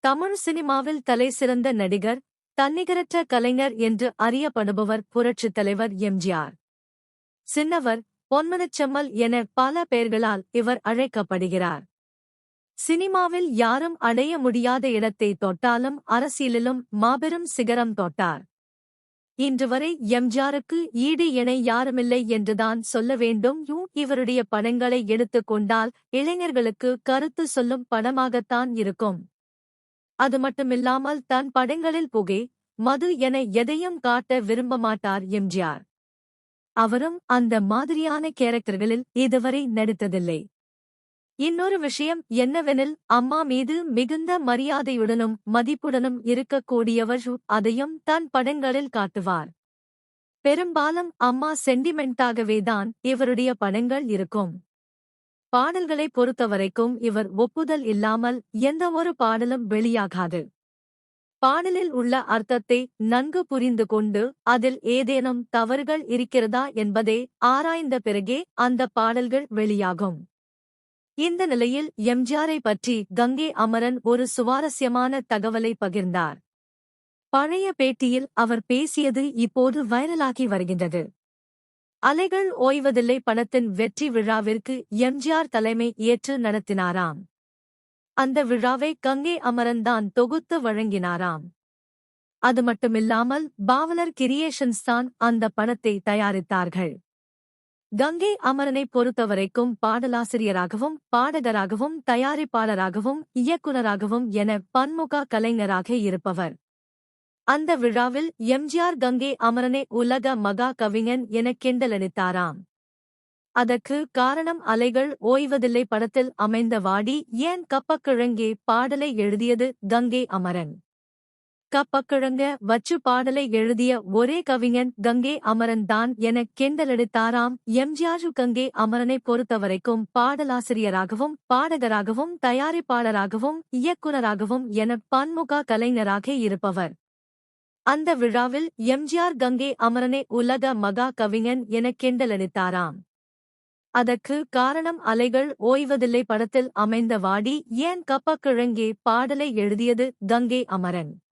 தமிழ் சினிமாவில் தலைசிறந்த நடிகர், தன்னிகரற்ற கலைஞர் என்று அறியப்படுபவர் புரட்சித் தலைவர் எம்ஜிஆர். சின்னவர், பொன்மனச்செம்மல் என பல பெயர்களால் இவர் அழைக்கப்படுகிறார். சினிமாவில் யாரும் அடைய முடியாத இடத்தை தொட்டாலும் அரசியலிலும் மாபெரும் சிகரம் தொட்டார். இன்று வரை எம்ஜிஆருக்கு ஈடு இணை யாருமில்லை என்றுதான் சொல்ல வேண்டும். இவருடைய படங்களை எடுத்துக் கொண்டால் இளைஞர்களுக்கு கருத்து சொல்லும் படமாகத்தான் இருக்கும். அது மட்டுமில்லாமல் தன் படங்களில் புகை, மது என எதையும் காட்ட விரும்ப மாட்டார் எம்ஜிஆர். அவரும் அந்த மாதிரியான கேரக்டர்களில் இதுவரை நடித்ததில்லை. இன்னொரு விஷயம் என்னவெனில், அம்மா மீது மிகுந்த மரியாதையுடனும் மதிப்புடனும் இருக்கக்கூடியவர். அதையும் தன் படங்களில் காட்டுவார். பெரும்பாலும் அம்மா சென்டிமெண்டாகவேதான் இவருடைய படங்கள் இருக்கும். பாடல்களை பொறுத்தவரைக்கும் இவர் ஒப்புதல் இல்லாமல் எந்த ஒரு பாடலும் வெளியாகாது. பாடலில் உள்ள அர்த்தத்தை நன்கு புரிந்து கொண்டு அதில் ஏதேனும் தவறுகள் இருக்கிறதா என்பதை ஆராய்ந்த பிறகே அந்த பாடல்கள் வெளியாகும். இந்த நிலையில் எம்ஜிஆரை பற்றி கங்கை அமரன் ஒரு சுவாரஸ்யமான தகவலை பகிர்ந்தார். பழைய பேட்டியில் அவர் பேசியது இப்போது வைரலாகி வருகின்றது. அலைகள் ஓய்வதில்லை படத்தின் வெற்றி விழாவிற்கு எம்ஜிஆர் தலைமை ஏற்று நடத்தினாராம். அந்த விழாவை கங்கை அமரன்தான் தொகுத்து வழங்கினாராம். அது மட்டுமில்லாமல் பாவலர் கிரியேஷன்ஸ் தான் அந்த படத்தை தயாரித்தார்கள். கங்கை அமரனை பொறுத்தவரைக்கும் பாடலாசிரியராகவும் பாடகராகவும் தயாரிப்பாளராகவும் இயக்குநராகவும் என பன்முக கலைஞராக இருப்பவர். அந்த விழாவில் எம்ஜிஆர் கங்கை அமரனை உலக மகா கவிஞன் என கிண்டலடித்தாராம். அதற்கு காரணம் அலைகள் ஓய்வதில்லை படத்தில் அமைந்த வாடி ஏன் கப்பக்கிழங்கே பாடலை எழுதியது கங்கை அமரன். கப்பக்கிழங்க வச்சு பாடலை எழுதிய ஒரே கவிஞன் கங்கை அமரன் தான் என கிண்டலடித்தாராம் எம்ஜிஆர். கங்கை அமரனை பொறுத்தவரைக்கும் பாடலாசிரியராகவும் பாடகராகவும் தயாரிப்பாளராகவும் இயக்குநராகவும் என பன்முக கலைஞராக இருப்பவர். அந்த விழாவில் எம்ஜிஆர் கங்கை அமரனை உலக மகா கவிஞன் என கிண்டலடித்தாராம். அதற்கு காரணம் அலைகள் ஓய்வதில்லை படத்தில் அமைந்த வாடி ஏன் கப்பக்கிழங்கே பாடலை எழுதியது கங்கை அமரன்.